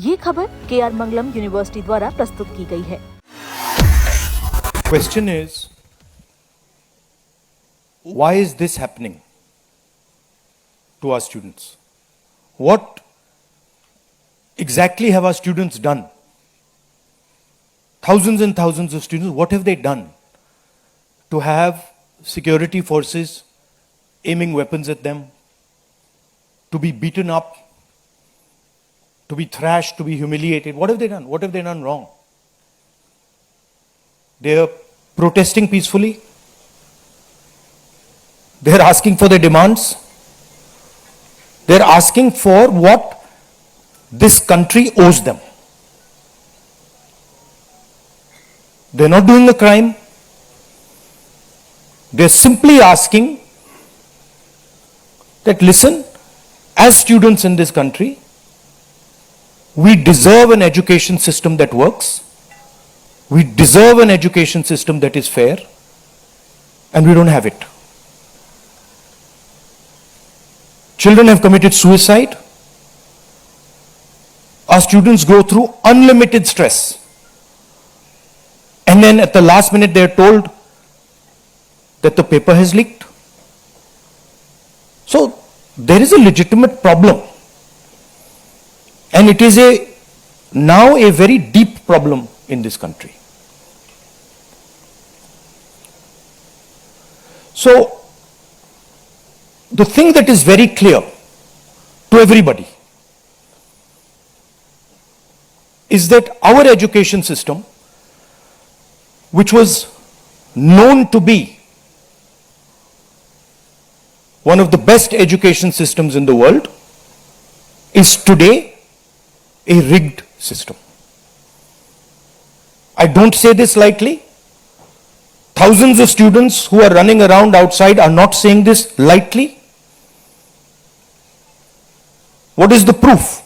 ये खबर KR मंगलम university द्वारा प्रस्तुत की गई है। Question is, why is this happening to our students? What exactly have our students done? Thousands and thousands of students, what have they done to have security forces aiming weapons at them, to be beaten up, to be thrashed, to be humiliated? What have they done? What have they done wrong? They are protesting peacefully. They are asking for their demands. They are asking for what this country owes them. They are not doing a crime. They are simply asking that, listen, as students in this country, we deserve an education system that works. We deserve an education system that is fair, and we don't have it. Children have committed suicide. Our students go through unlimited stress. And then at the last minute they are told that the paper has leaked. So there is a legitimate problem. And it is now a very deep problem in this country. So, the thing that is very clear to everybody is that our education system, which was known to be one of the best education systems in the world, is today a rigged system. I don't say this lightly. Thousands of students who are running around outside are not saying this lightly. What is the proof?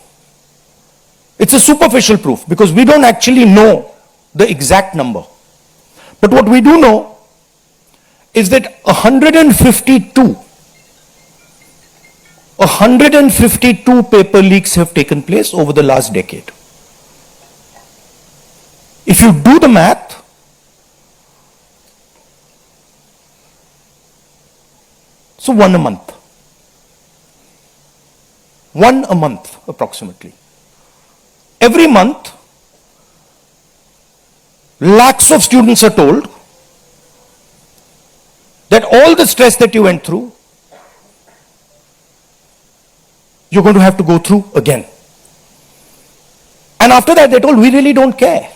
It's a superficial proof because we don't actually know the exact number. But what we do know is that 152 paper leaks have taken place over the last decade. If you do the math, so one a month approximately. Every month, lakhs of students are told that all the stress that you went through, you're going to have to go through again. And after that, they're told, we really don't care.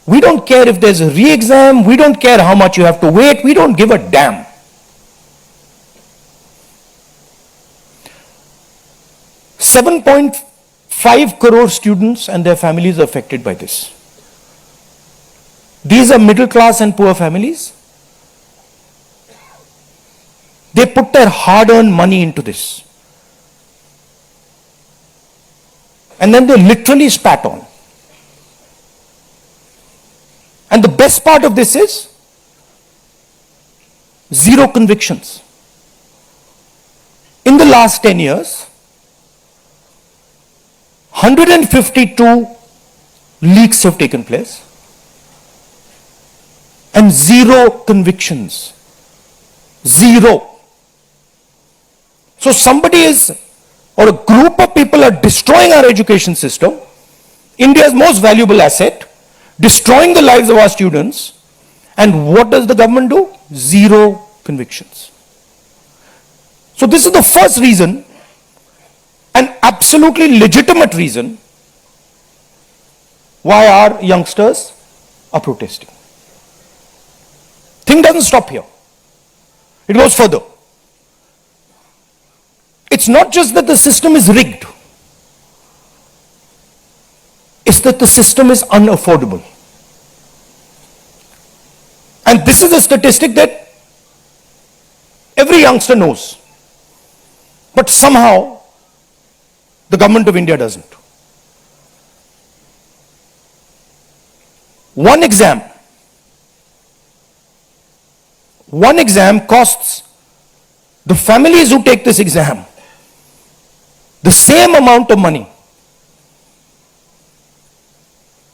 We don't care if there's a re-exam. We don't care how much you have to wait. We don't give a damn. $7.5 crore students and their families are affected by this. These are middle class and poor families. They put their hard-earned money into this. And then they literally spat on. And the best part of this is zero convictions. In the last 10 years, 152 leaks have taken place and zero convictions. Zero. So somebody is, or a group of people are destroying our education system, India's most valuable asset, destroying the lives of our students, and what does the government do? Zero convictions. So this is the first reason, an absolutely legitimate reason, why our youngsters are protesting. Thing doesn't stop here. It goes further. It's not just that the system is rigged. It's that the system is unaffordable. And this is a statistic that every youngster knows. But somehow, the government of India doesn't. One exam costs the families who take this exam the same amount of money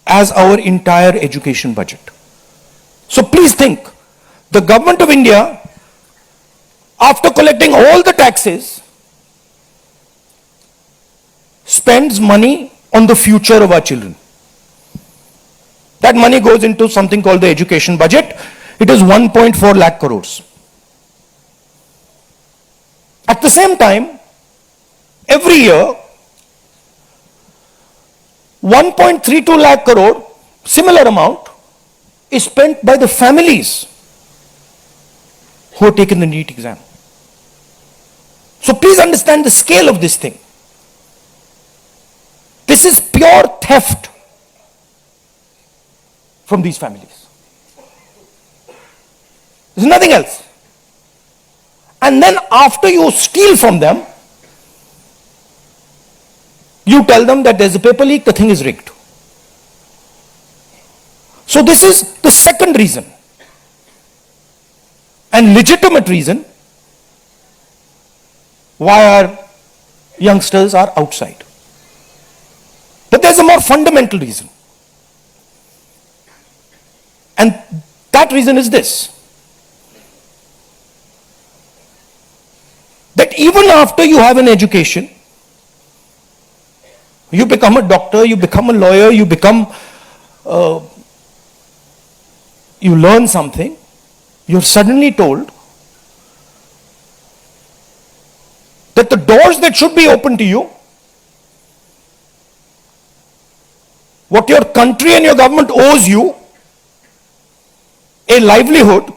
as our entire education budget. So please think, the government of India, after collecting all the taxes, spends money on the future of our children. That money goes into something called the education budget. It is 1.4 lakh crores. At the same time, every year, 1.32 lakh crore, similar amount, is spent by the families who have taken the NEET exam. So please understand the scale of this thing. This is pure theft from these families. There's nothing else. And then after you steal from them, you tell them that there's a paper leak, the thing is rigged. So this is the second reason, and legitimate reason, why our youngsters are outside. But there's a more fundamental reason. And that reason is this: that even after you have an education, you become a doctor, you become a lawyer, you become, you learn something, you're suddenly told that the doors that should be open to you, what your country and your government owes you, a livelihood,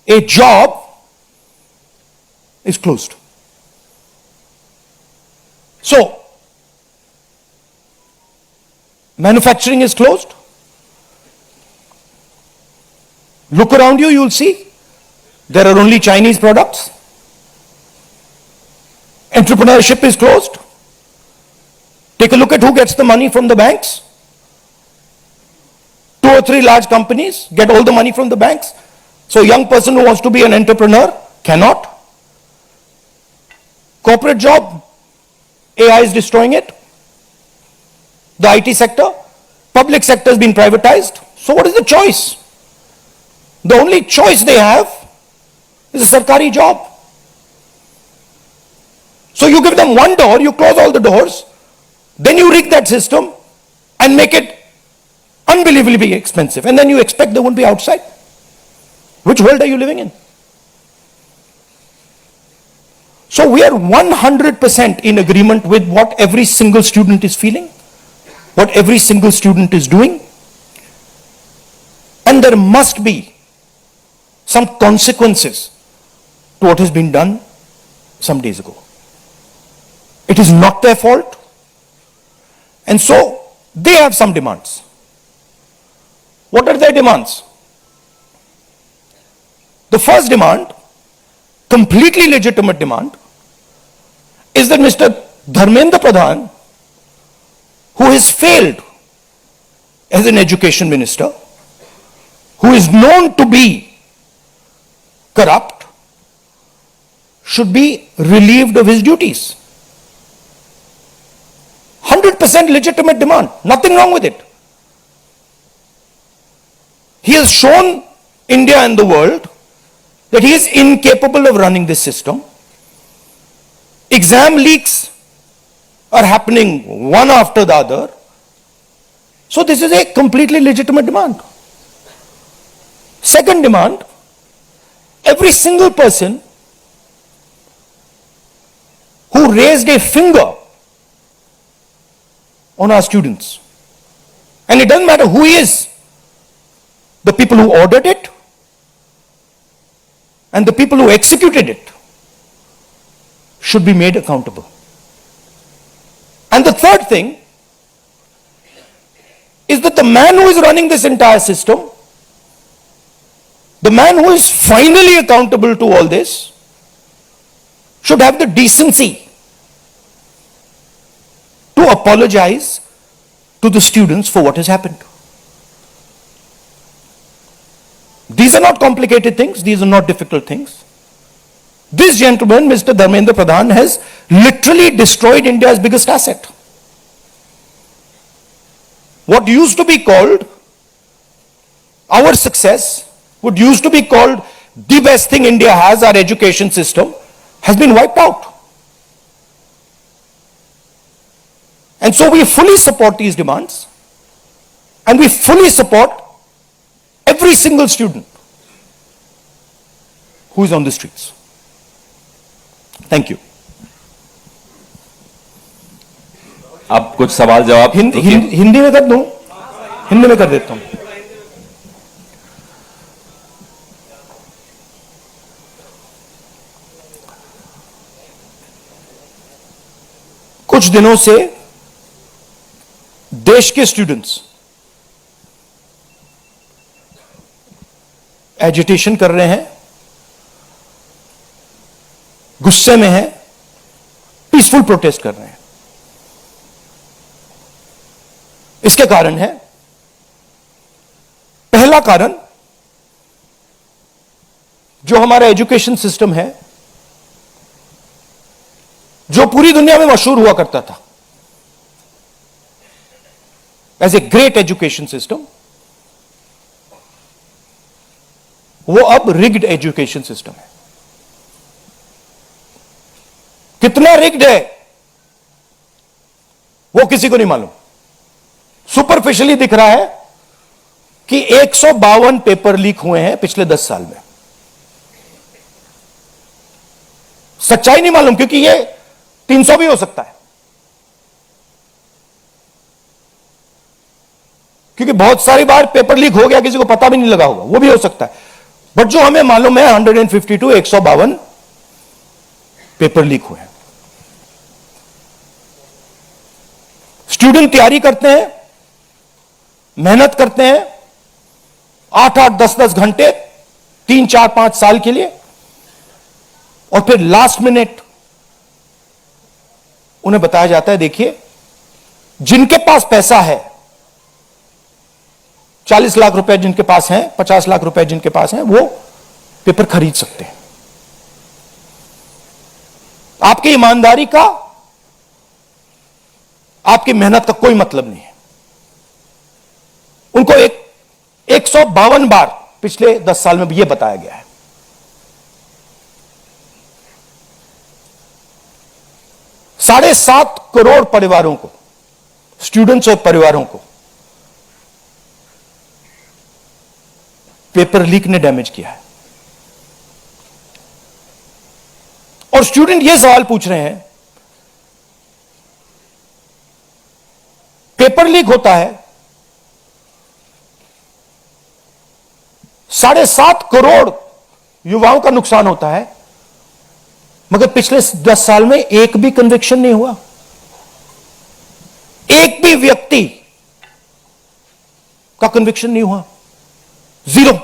a job, is closed. So, manufacturing is closed. Look around you, you'll see there are only Chinese products. Entrepreneurship is closed. Take a look at who gets the money from the banks. 2 or 3 large companies get all the money from the banks. So a young person who wants to be an entrepreneur cannot. Corporate job, AI is destroying it. The IT sector, public sector has been privatized. So what is the choice? The only choice they have is a sarkari job. So you give them one door, you close all the doors, then you rig that system and make it unbelievably expensive, and then you expect they won't be outside. Which world are you living in? So we are 100% in agreement with what every single student is feeling, what every single student is doing, and there must be some consequences to what has been done some days ago. It is not their fault, and so they have some demands. What are their demands? The first demand, completely legitimate demand, is that Mr. Dharmendra Pradhan, who has failed as an education minister, who is known to be corrupt, should be relieved of his duties. 100% legitimate demand, nothing wrong with it. He has shown India and the world that he is incapable of running this system. Exam leaks are happening one after the other. So this is a completely legitimate demand. Second demand, every single person who raised a finger on our students, and it doesn't matter who he is, the people who ordered it and the people who executed it should be made accountable. And the third thing is that the man who is running this entire system, the man who is finally accountable to all this, should have the decency to apologize to the students for what has happened. These are not complicated things, these are not difficult things. This gentleman, Mr. Dharmendra Pradhan, has literally destroyed India's biggest asset. What used to be called our success, what used to be called the best thing India has, our education system, has been wiped out. And so we fully support these demands, and we fully support every single student who is on the streets. Thank you. अब कुछ सवाल जवाब हिंदी में कर दूं? हिंदी में कर देता हूं. कुछ दिनों से देश के स्टूडेंट्स एजिटेशन कर रहे हैं, गुस्से में हैं, पीसफुल प्रोटेस्ट कर रहे हैं. इसके कारण है, पहला कारण जो हमारा एजुकेशन सिस्टम है, जो पूरी दुनिया में मशहूर हुआ करता था as a great education system, वो अब रिग्ड एजुकेशन सिस्टम है. कितना रिग्ड है वो किसी को नहीं मालूम. सुपरफिशियली दिख रहा है कि 152 पेपर लीक हुए हैं पिछले 10 साल में. सच्चाई नहीं मालूम, क्योंकि ये 300 भी हो सकता है, क्योंकि बहुत सारी बार पेपर लीक हो गया, किसी को पता भी नहीं लगा होगा, वो भी हो सकता है. बट जो हमें मालूम है 152 152 पेपर लीक हुए हैं. स्टूडेंट तैयारी करते हैं, मेहनत करते हैं 8-8 10-10 घंटे 3-4-5 साल के लिए, और फिर लास्ट मिनट उन्हें बताया जाता है देखिए जिनके पास पैसा है, 40 लाख रुपए जिनके पास हैं, 50 लाख रुपए जिनके पास हैं, वो पेपर खरीद सकते हैं. आपकी ईमानदारी का, आपकी मेहनत का कोई मतलब नहीं है. उनको 152 बार पिछले 10 साल में भी यह बताया गया है. $7.5 करोड़ परिवारों को, स्टूडेंट्स और परिवारों को पेपर लीक ने डैमेज किया है. और स्टूडेंट यह सवाल पूछ रहे हैं, पेपर लीक होता है, 7.5 करोड़ युवाओं का नुकसान होता है, मगर पिछले 10 साल में एक भी कन्विक्शन नहीं हुआ, एक भी व्यक्ति का कन्विक्शन नहीं हुआ, 0.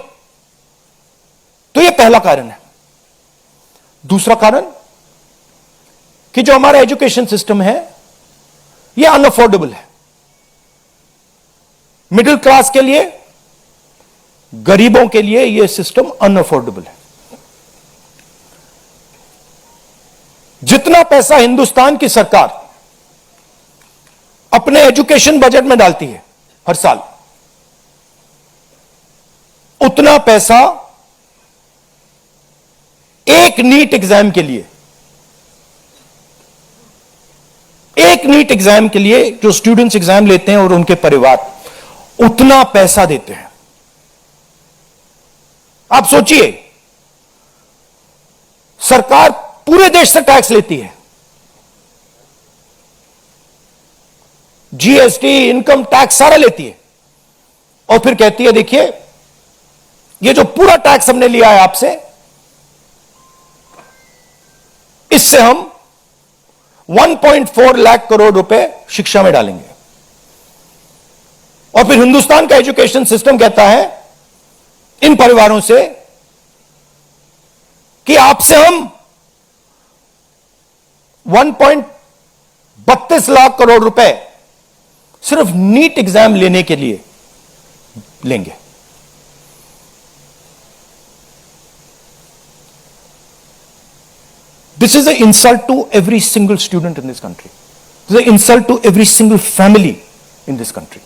तो यह पहला कारण है. दूसरा कारण कि जो हमारा एजुकेशन सिस्टम है यह अनअफोर्डेबल है. मिडिल क्लास के लिए, गरीबों के लिए यह सिस्टम अनअफोर्डेबल है. जितना पैसा हिंदुस्तान की सरकार अपने एजुकेशन बजट में डालती है हर साल, उतना पैसा एक नीट एग्जाम के लिए, एक नीट एग्जाम के लिए जो स्टूडेंट्स एग्जाम लेते हैं और उनके परिवार, उतना पैसा देते हैं. आप सोचिए, सरकार पूरे देश से टैक्स लेती है, जीएसटी, इनकम टैक्स सारा लेती है, और फिर कहती है देखिए ये जो पूरा टैक्स हमने लिया है आपसे, इससे हम 1.4 लाख करोड़ रुपए शिक्षा में डालेंगे. और फिर हिंदुस्तान का एजुकेशन सिस्टम कहता है इन परिवारों से कि आपसे हम 1.32 लाख करोड़ रुपए सिर्फ नीट एग्जाम लेने के लिए लेंगे. This is an insult to every single student in this country. This is an insult to every single family in this country.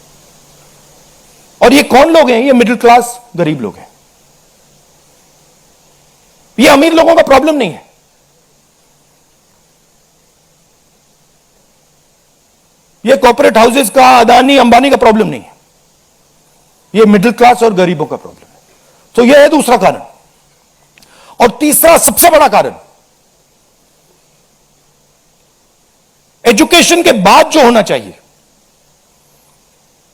और ये कौन लोग हैं? ये मिडिल क्लास गरीब लोग हैं. ये अमीर लोगों का प्रॉब्लम नहीं है. ये कॉर्पोरेट हाउसेस का, अदानी अंबानी का प्रॉब्लम नहीं है. ये मिडिल क्लास और गरीबों का प्रॉब्लम है. तो यह है दूसरा कारण. और तीसरा सबसे बड़ा कारण, एजुकेशन के बाद जो होना चाहिए,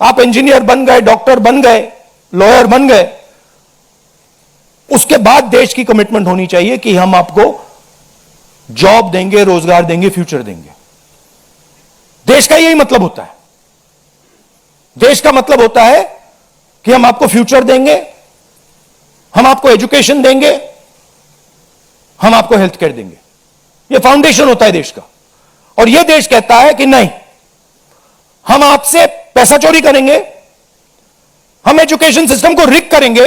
आप इंजीनियर बन गए, डॉक्टर बन गए, लॉयर बन गए, उसके बाद देश की कमिटमेंट होनी चाहिए कि हम आपको जॉब देंगे, रोजगार देंगे, फ्यूचर देंगे. देश का यही मतलब होता है. देश का मतलब होता है कि हम आपको फ्यूचर देंगे, हम आपको एजुकेशन देंगे, हम आपको हेल्थ केयर देंगे. यह फाउंडेशन होता है देश का. और यह देश कहता है कि नहीं, हम आपसे पैसा चोरी करेंगे, हम एजुकेशन सिस्टम को रिग करेंगे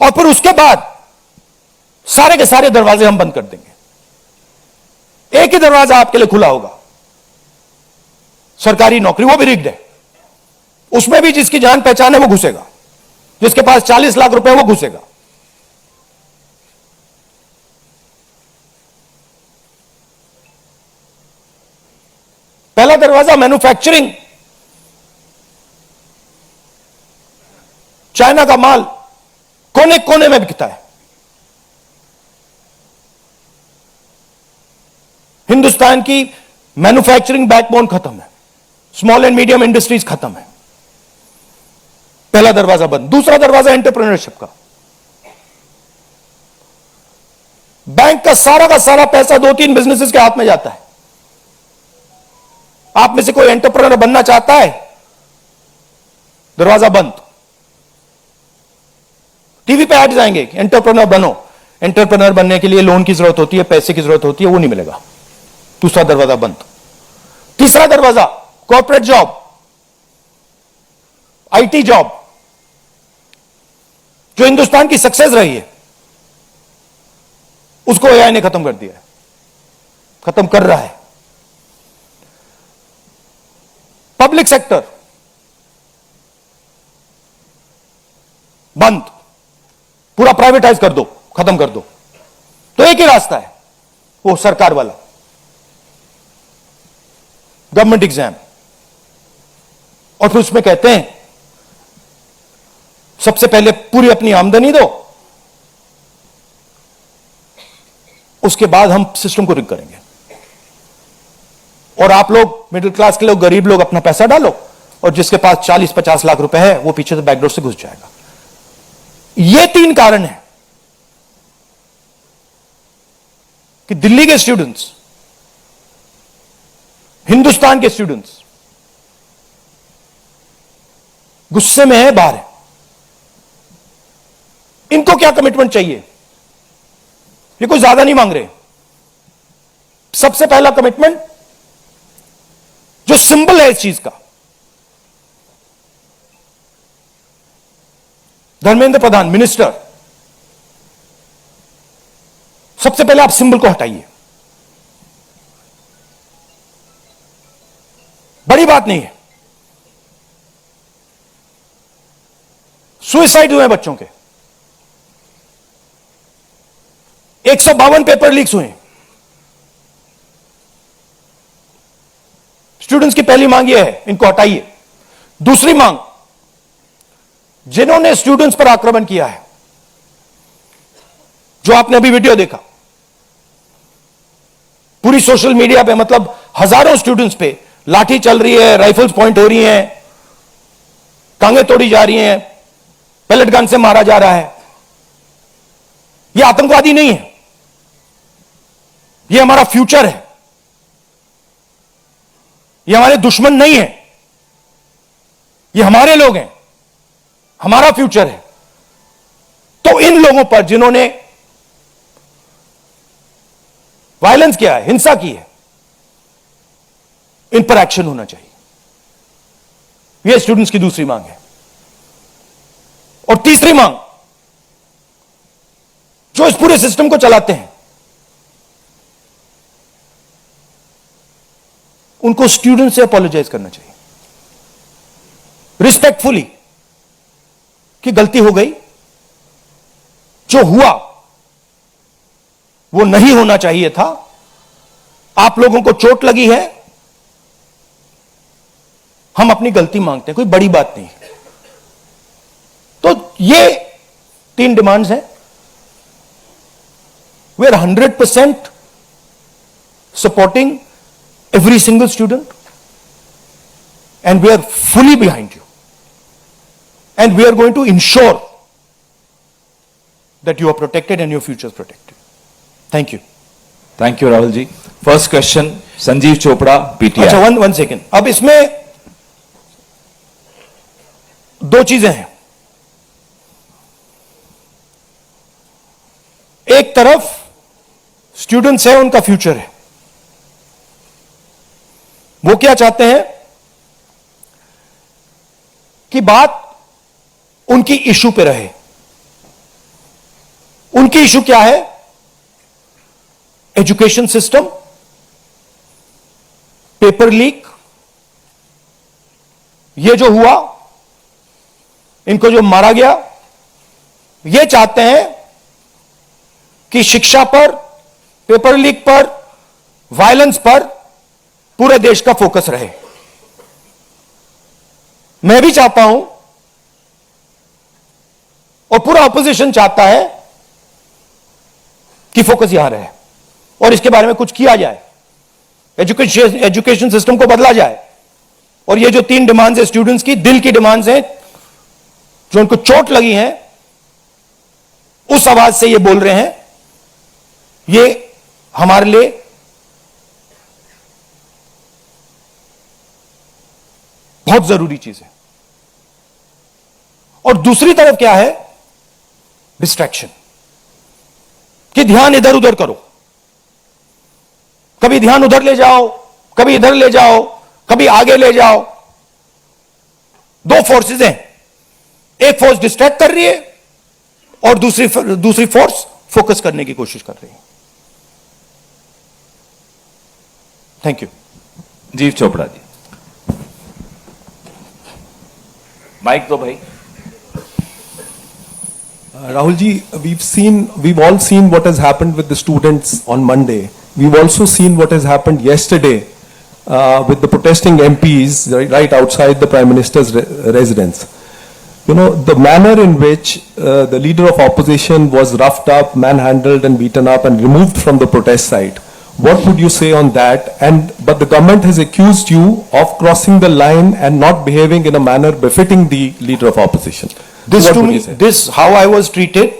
और फिर उसके बाद सारे के सारे दरवाजे हम बंद कर देंगे. एक ही दरवाजा आपके लिए खुला होगा, सरकारी नौकरी, वो भी रिग्ड है. उसमें भी जिसकी जान पहचान है वो घुसेगा, जिसके पास 40 लाख रुपए वो घुसेगा. पहला दरवाजा मैन्युफैक्चरिंग. चाइना का माल कोने कोने में बिकता है. हिंदुस्तान की मैन्युफैक्चरिंग बैकबोन खत्म है. स्मॉल एंड मीडियम इंडस्ट्रीज खत्म है. पहला दरवाजा बंद. दूसरा दरवाजा एंटरप्रेन्योरशिप का. बैंक का सारा पैसा 2-3 बिजनेसेस के हाथ में जाता है. आप में से कोई एंटरप्रेन्योर बनना चाहता है, दरवाजा बंद. टीवी पे एड्स आएंगे, एंटरप्रेन्योर बनो. एंटरप्रेन्योर बनने के लिए लोन की जरूरत होती है, पैसे की जरूरत होती है, वो नहीं मिलेगा. दूसरा दरवाजा बंद. तीसरा दरवाजा कॉर्पोरेट जॉब, आईटी जॉब, जो हिंदुस्तान की सक्सेस रही है, उसको एआई ने खत्म कर दिया है, खत्म कर रहा है. पब्लिक सेक्टर बंद, पूरा प्राइवेटाइज कर दो, खत्म कर दो. तो एक ही रास्ता है, वो सरकार वाला, गवर्नमेंट एग्जाम. और फिर उसमें कहते हैं सबसे पहले पूरी अपनी आमदनी दो, उसके बाद हम सिस्टम को रिग करेंगे. और आप लोग मिडिल क्लास के लोग, गरीब लोग अपना पैसा डालो, और जिसके पास 40-50 लाख रुपए है वो पीछे से बैकडोर से घुस जाएगा. ये 3 कारण है कि दिल्ली के स्टूडेंट्स, हिंदुस्तान के स्टूडेंट्स गुस्से में है, बाहर है. इनको क्या कमिटमेंट चाहिए? ये कोई ज्यादा नहीं मांग रहे. सबसे पहला कमिटमेंट जो सिंबल है इस चीज का, धर्मेंद्र प्रधान मिनिस्टर, सबसे पहले आप सिंबल को हटाइए. बड़ी बात नहीं है. सुसाइड हुए बच्चों के, 152 पेपर लीक्स हुए. स्टूडेंट्स की पहली मांग यह है, इनको हटाइए. दूसरी मांग, जिन्होंने स्टूडेंट्स पर आक्रमण किया है, जो आपने अभी वीडियो देखा, पूरी सोशल मीडिया पे, मतलब हजारों स्टूडेंट्स पे लाठी चल रही है, राइफल्स पॉइंट हो रही हैं, टांगें तोड़ी जा रही हैं, पेलेट गन से मारा जा रहा है. यह आतंकवादी नहीं है, यह हमारा फ्यूचर है. ये हमारे दुश्मन नहीं है, ये हमारे लोग हैं, हमारा फ्यूचर है. तो इन लोगों पर जिन्होंने वायलेंस किया है, हिंसा की है, इन पर एक्शन होना चाहिए. यह स्टूडेंट्स की दूसरी मांग है. और तीसरी मांग, जो इस पूरे सिस्टम को चलाते हैं, उनको स्टूडेंट से अपोलोजाइज करना चाहिए रिस्पेक्टफुली कि गलती हो गई, जो हुआ वो नहीं होना चाहिए था, आप लोगों को चोट लगी है, हम अपनी गलती मांगते हैं, कोई बड़ी बात नहीं है। तो ये 3 डिमांड्स हैं। We are 100% supporting every single student and we are fully behind you and we are going to ensure that you are protected and your future is protected. Thank you. Thank you Rahul ji. First question Sanjeev Chopra, PTI. अच्छा, one second. अब इसमें 2 चीजें हैं। एक तरफ students है, उनका future है, वो क्या चाहते हैं कि बात उनकी इशू पे रहे। उनकी इशू क्या है? एजुकेशन सिस्टम, पेपर लीक, ये जो हुआ, इनको जो मारा गया, ये चाहते हैं कि शिक्षा पर, पेपर लीक पर, वायलेंस पर पूरे देश का फोकस रहे। मैं भी चाहता हूं और पूरा ऑपोजिशन चाहता है कि फोकस यहां रहे और इसके बारे में कुछ किया जाए, एजुकेशन सिस्टम को बदला जाए। और ये जो 3 डिमांड्स है स्टूडेंट्स की, दिल की डिमांड्स हैं, जो उनको चोट लगी है, उस आवाज से ये बोल रहे हैं, ये हमारे लिए बहुत जरूरी चीज है। और दूसरी तरफ क्या है? डिस्ट्रैक्शन, कि ध्यान इधर उधर करो, कभी ध्यान उधर ले जाओ, कभी इधर ले जाओ, कभी आगे ले जाओ। 2 फोर्सेस हैं, एक फोर्स डिस्ट्रैक्ट कर रही है और दूसरी फोर्स फोकस करने की कोशिश कर रही है। Thank you. जीव चोपड़ा जी, माइक दो भाई। Rahul ji, we've all seen what has happened with the students on Monday. We've also seen what has happened yesterday with the protesting MPs right outside the Prime Minister's residence. You know, the manner in which the leader of opposition was roughed up, manhandled and beaten up and removed from the protest site. What would you say on that? But the government has accused you of crossing the line and not behaving in a manner befitting the leader of opposition. This What to would me, you say? this how I was treated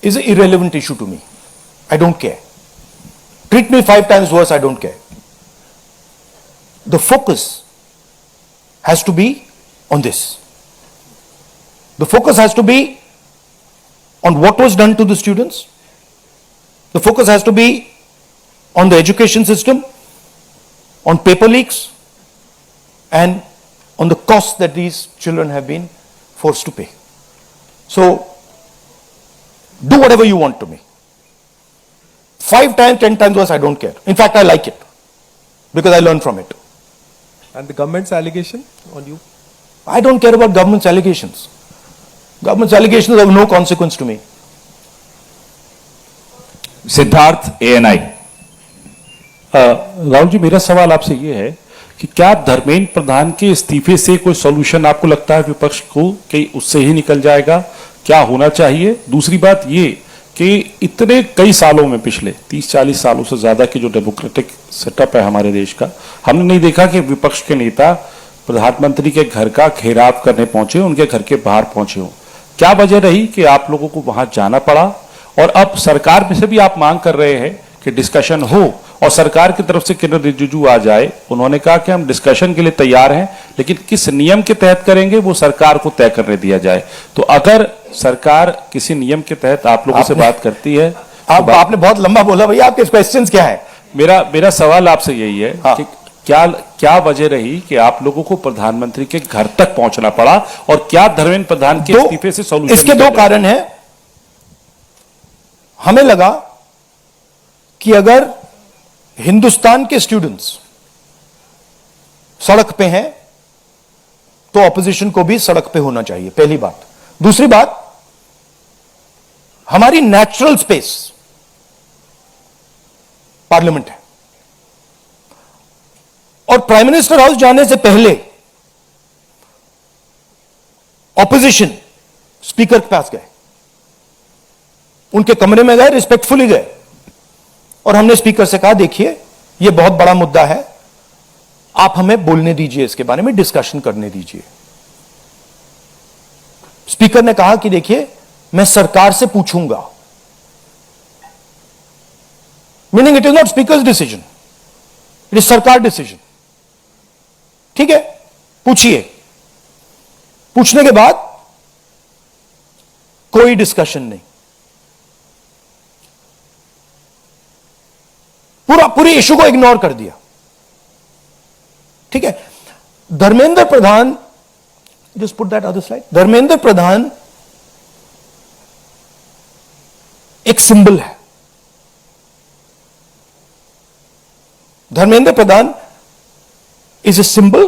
is an irrelevant issue to me. I don't care. Treat me 5 times worse, I don't care. The focus has to be on this. The focus has to be on what was done to the students. The focus has to be on the education system, on paper leaks, and on the costs that these children have been forced to pay. So, do whatever you want to me. 5 times, 10 times worse, I don't care. In fact, I like it because I learn from it. And the government's allegation on you? I don't care about government's allegations. Government's allegations have no consequence to me. Siddharth, ANI। Rahul ji, मेरा सवाल आपसे ये है कि क्या धर्मेंद्र प्रधान के इस्तीफे से कोई सॉल्यूशन आपको लगता है विपक्ष को कि उससे ही निकल जाएगा? क्या होना चाहिए? दूसरी बात ये कि इतने कई सालों में, पिछले 30-40 सालों से ज्यादा की जो डेमोक्रेटिक सेटअप है हमारे देश का, हमने नहीं देखा कि विपक्ष के नेता प्रधानमंत्री के घर का घेराव करने पहुंचे, उनके घर के बाहर पहुंचे हो। क्या वजह रही कि आप लोगों को वहां जाना पड़ा? और अब सरकार में से भी आप मांग कर रहे हैं कि डिस्कशन हो और सरकार की तरफ से किरण रिजिजू आ जाए। उन्होंने कहा कि हम डिस्कशन के लिए तैयार हैं, लेकिन किस नियम के तहत करेंगे वो सरकार को तय करने दिया जाए। तो अगर सरकार किसी नियम के तहत आप लोगों से बात करती है, आपने बहुत लंबा बोला भैया, आपके क्वेश्चंस क्या है? मेरा सवाल आपसे यही है हाँ। कि क्या वजह रही कि आप लोगों को प्रधानमंत्री के घर तक पहुंचना पड़ा, और क्या धर्मेंद्र प्रधान के इस्तीफे से सॉल्यूशन? इसके 2 कारण हैं। हमें लगा कि अगर हिंदुस्तान के स्टूडेंट्स सड़क पे हैं तो ऑपोजिशन को भी सड़क पे होना चाहिए, पहली बात। दूसरी बात, हमारी नेचुरल स्पेस पार्लियामेंट है, और प्राइम मिनिस्टर हाउस जाने से पहले ऑपोजिशन स्पीकर के पास गए, उनके कमरे में गए, रिस्पेक्टफुली गए, और हमने स्पीकर से कहा देखिए यह बहुत बड़ा मुद्दा है, आप हमें बोलने दीजिए, इसके बारे में डिस्कशन करने दीजिए। स्पीकर ने कहा कि देखिए मैं सरकार से पूछूंगा, meaning it is not speakers decision, it is सरकार डिसीजन। ठीक है, पूछिए। पूछने के बाद कोई डिस्कशन नहीं, पूरी इशू को इग्नोर कर दिया। ठीक है, Dharmendra Pradhan, just put that other slide, Dharmendra Pradhan एक सिंबल है। धर्मेंद्र प्रधान is a symbol,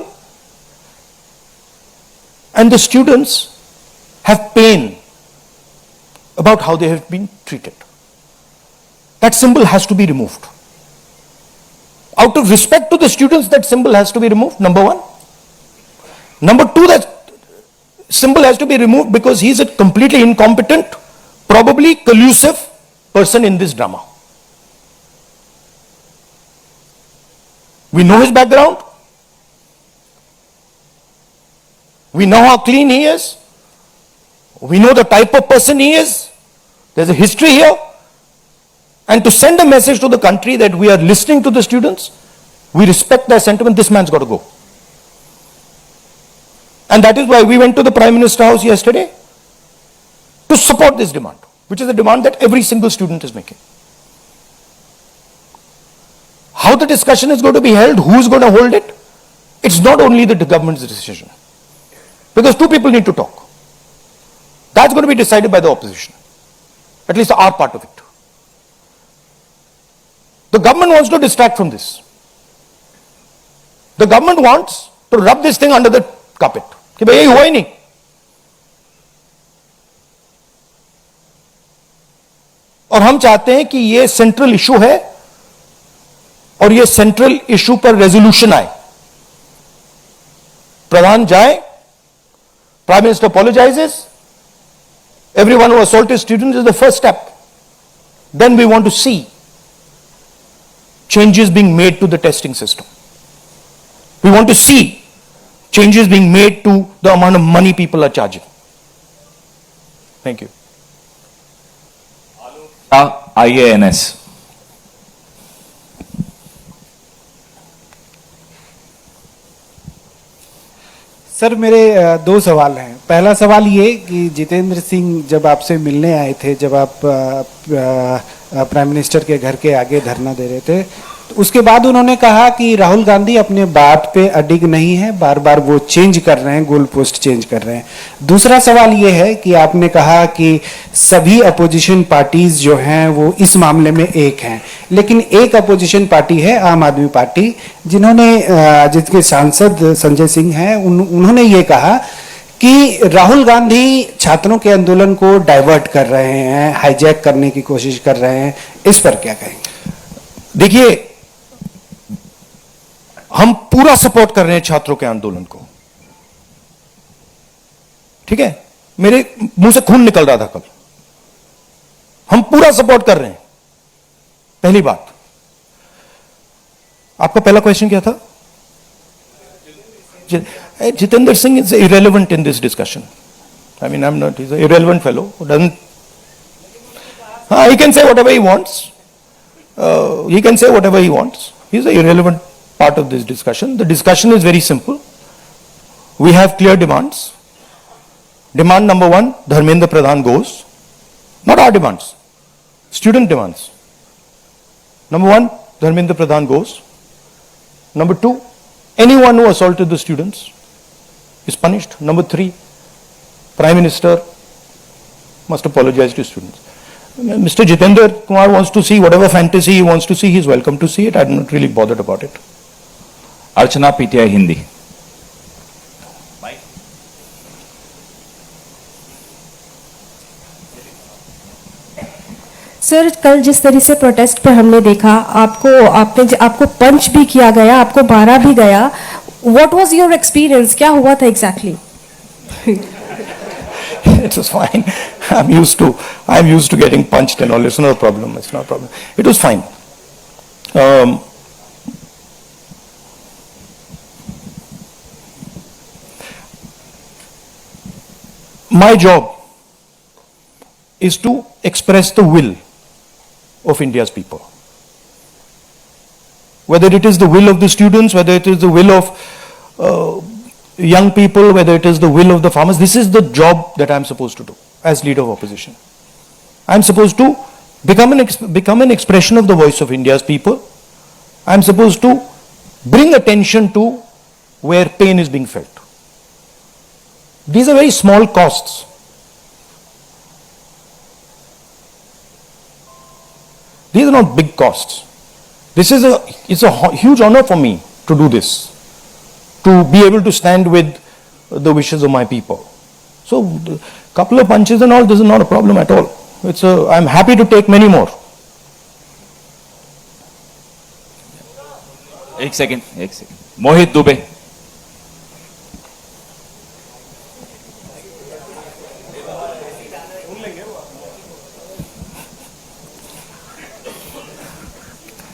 and the students have pain about how they have been treated. That symbol has to be removed. Out of respect to the students, that symbol has to be removed, number one. Number two, that symbol has to be removed because he is a completely incompetent, probably collusive person in this drama. We know his background. We know how clean he is. We know the type of person he is. There's a history here. And to send a message to the country that we are listening to the students, we respect their sentiment, this man's got to go. And that is why we went to the Prime Minister House yesterday to support this demand, which is a demand that every single student is making. How the discussion is going to be held, who is going to hold it, it's not only the government's decision. Because two people need to talk. That's going to be decided by the opposition. At least our part of it. The government wants to distract from this. The government wants to rub this thing under the carpet. कि भाई यही हुआ ही नहीं. और हम चाहते हैं कि ये सेंट्रल इशू है और ये सेंट्रल इशू पर रेजोल्यूशन आए. प्रधान जाए, Prime Minister apologizes, everyone who assaulted students is the first step. Then we want to see changes being made to the testing system. We want to see changes being made to the amount of money people are charging. Thank you. IANS. Sir मेरे दो सवाल हैं। पहला सवाल ये कि जितेंद्र सिंह जब आपसे मिलने आए थे, जब आप प्राइम मिनिस्टर के घर के आगे धरना दे रहे थे, तो उसके बाद उन्होंने कहा कि राहुल गांधी अपने बात पे अडिग नहीं है, बार बार वो चेंज कर रहे हैं, गोल पोस्ट चेंज कर रहे हैं। दूसरा सवाल ये है कि आपने कहा कि सभी अपोजिशन पार्टीज जो हैं वो इस मामले में एक हैं, लेकिन एक अपोजिशन पार्टी है आम आदमी पार्टी, जिसके सांसद संजय सिंह हैं, उन्होंने ये कहा कि राहुल गांधी छात्रों के आंदोलन को डाइवर्ट कर रहे हैं, हाईजैक करने की कोशिश कर रहे हैं। इस पर क्या कहेंगे? देखिए, हम पूरा सपोर्ट कर रहे हैं छात्रों के आंदोलन को, ठीक है? मेरे मुंह से खून निकल रहा था कल। हम पूरा सपोर्ट कर रहे हैं, पहली बात। आपका पहला क्वेश्चन क्या था? Jitendra Singh is irrelevant in this discussion. I mean, he's an irrelevant fellow who doesn't. He can say whatever he wants. He can say whatever he wants. He's an irrelevant part of this discussion. The discussion is very simple. We have clear demands. Demand number one, Dharmendra Pradhan goes. Not our demands, student demands. Number one, Dharmendra Pradhan goes. Number two, anyone who assaulted the students is punished. Number three, Prime Minister must apologize to students. Mr. Jitendra Kumar wants to see whatever fantasy he wants to see, he's welcome to see it. I'm not really bothered about it. Archana, PTI Hindi. Sir, कल जिस तरह से protest पे हमने देखा, आपको पंच भी किया गया, आपको मारा भी गया। What was your experience? क्या हुआ था exactly? It was fine. I'm used to getting punched and all. It's not a problem. It's not a problem. It was fine. My job is to express the will of India's people. Whether it is the will of the students, whether it is the will of young people, whether it is the will of the farmers, this is the job that I'm supposed to do as leader of opposition. I'm supposed to become an expression of the voice of India's people. I'm supposed to bring attention to where pain is being felt. These are very small costs. These are not big costs. It's a huge honor for me to do this, to be able to stand with the wishes of my people. So, a couple of punches and all, this is not a problem at all. I'm happy to take many more. एक second. मोहित दुबे।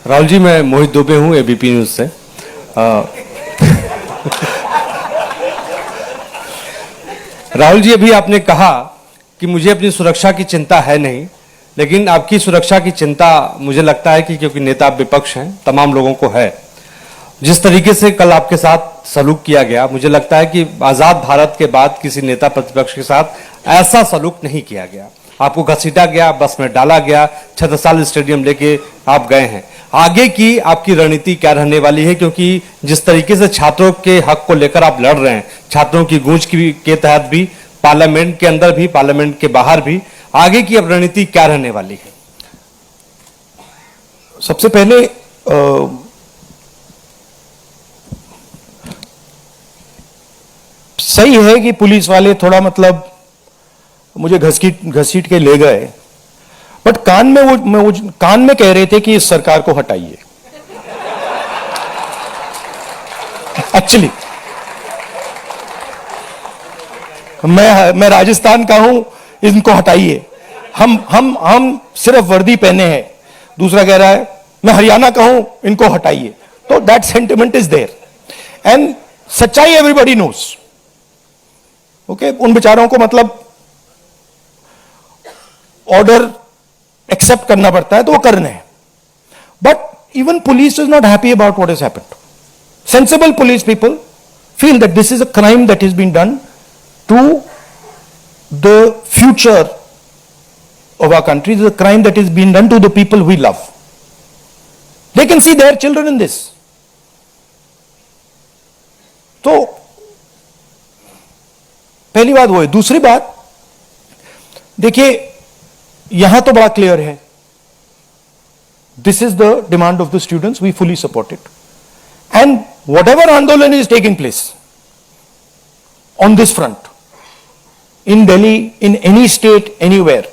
राहुल जी, मैं मोहित दुबे हूं ABP news से। राहुल जी, अभी आपने कहा कि मुझे अपनी सुरक्षा की चिंता है नहीं, लेकिन आपकी सुरक्षा की चिंता मुझे लगता है कि क्योंकि नेता विपक्ष हैं, तमाम लोगों को है। जिस तरीके से कल आपके साथ सलूक किया गया, मुझे लगता है कि आजाद भारत के बाद किसी नेता प्रतिपक्ष के साथ ऐसा सलूक नहीं किया गया। आपको घसीटा गया, बस में डाला गया, छत्रसाल स्टेडियम लेके आप गए हैं। आगे की आपकी रणनीति क्या रहने वाली है? क्योंकि जिस तरीके से छात्रों के हक को लेकर आप लड़ रहे हैं, छात्रों की गूंज के तहत भी, पार्लियामेंट के अंदर भी, पार्लियामेंट के बाहर भी, आगे की अब रणनीति क्या रहने वाली है? सबसे पहले सही है कि पुलिस वाले थोड़ा मतलब मुझे घसीट के ले गए, बट कान में कह रहे थे कि इस सरकार को हटाइए। एक्चुअली मैं राजस्थान का हूं, इनको हटाइए। हम सिर्फ वर्दी पहने हैं। दूसरा कह रहा है मैं हरियाणा का हूं, इनको हटाइए। तो that sentiment is there and सच्चाई एवरीबॉडी नोस। ओके, उन बेचारों को मतलब ऑर्डर एक्सेप्ट करना पड़ता है तो वो करने हैं। But even police is not happy about what has happened. Sensible police people feel that this is a crime that is been done to the future of our country. This is a crime that is being done to the people we love. They can see their children in this. तो पहली बात वो है। दूसरी बात देखिए, यहां तो बड़ा क्लियर है, this is the demand of the students, we fully support it and whatever andolan is taking place on this front in Delhi, in any state, anywhere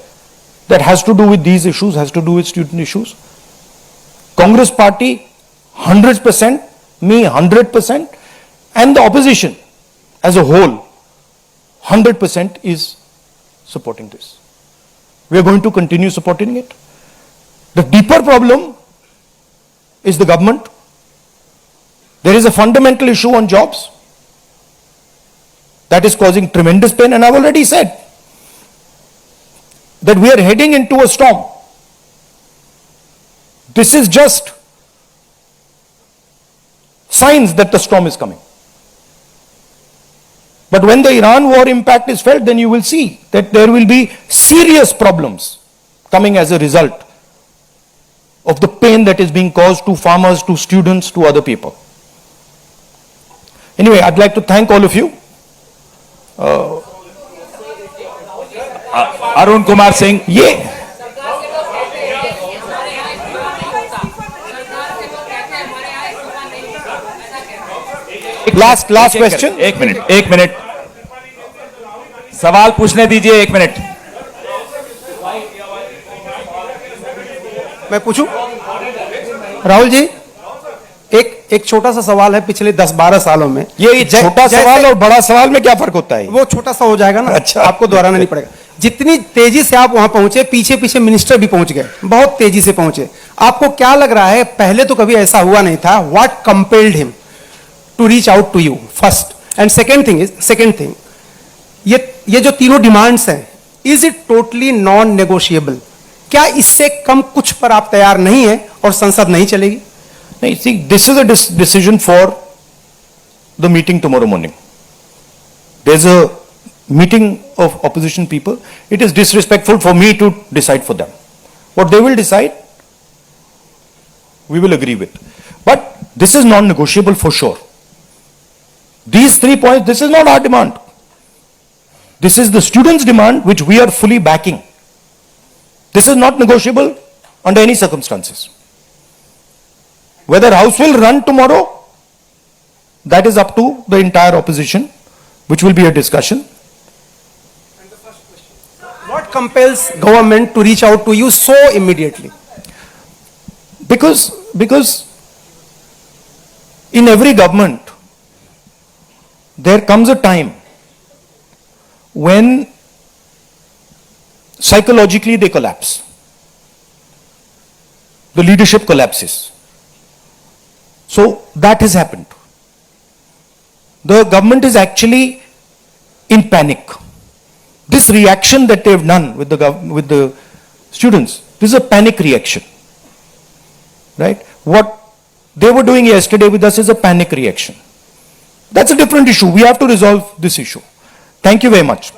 that has to do with these issues, has to do with student issues, Congress party 100%, me 100%, and the opposition as a whole 100% is supporting this. We are going to continue supporting it. The deeper problem is the government. There is a fundamental issue on jobs that is causing tremendous pain, and I've already said that we are heading into a storm. This is just signs that the storm is coming. But when the Iran war impact is felt, then you will see that there will be serious problems coming as a result of the pain that is being caused to farmers, to students, to other people. Anyway, I'd like to thank all of you. Arun Kumar Singh. ये Last question. एक minute सवाल पूछने दीजिए, 1 minute. मैं पूछूं? राहुल जी, एक छोटा सा सवाल है। पिछले 10-12 सालों में ये छोटा सवाल और बड़ा सवाल में क्या फर्क होता है? वो छोटा सा हो जाएगा ना, अच्छा। आपको दोहराना नहीं पड़ेगा। जितनी तेजी से आप वहां पहुंचे, पीछे पीछे मिनिस्टर भी पहुंच गए, बहुत तेजी से पहुंचे। आपको क्या लग रहा है, पहले तो कभी ऐसा हुआ नहीं था? What compelled him to reach out to you first? And second thing, ये जो तीनों डिमांड्स हैं, is it totally non negotiable? क्या इससे कम कुछ पर आप तैयार नहीं है और संसद नहीं चलेगी? No, see, this is a decision for the meeting tomorrow morning. There's a meeting of opposition people. It is disrespectful for me to decide for them. What they will decide, we will agree with. But this is non-negotiable for sure. These 3 points, this is not our demand. This is the students' demand, which we are fully backing. This is not negotiable under any circumstances. Whether House will run tomorrow, that is up to the entire opposition, which will be a discussion. What compels government to reach out to you so immediately? Because in every government, there comes a time when psychologically they collapse. The leadership collapses. So that has happened. The government is actually in panic. This reaction that they have done with the students, this is a panic reaction, right? What they were doing yesterday with us is a panic reaction. That's a different issue. We have to resolve this issue. Thank you very much.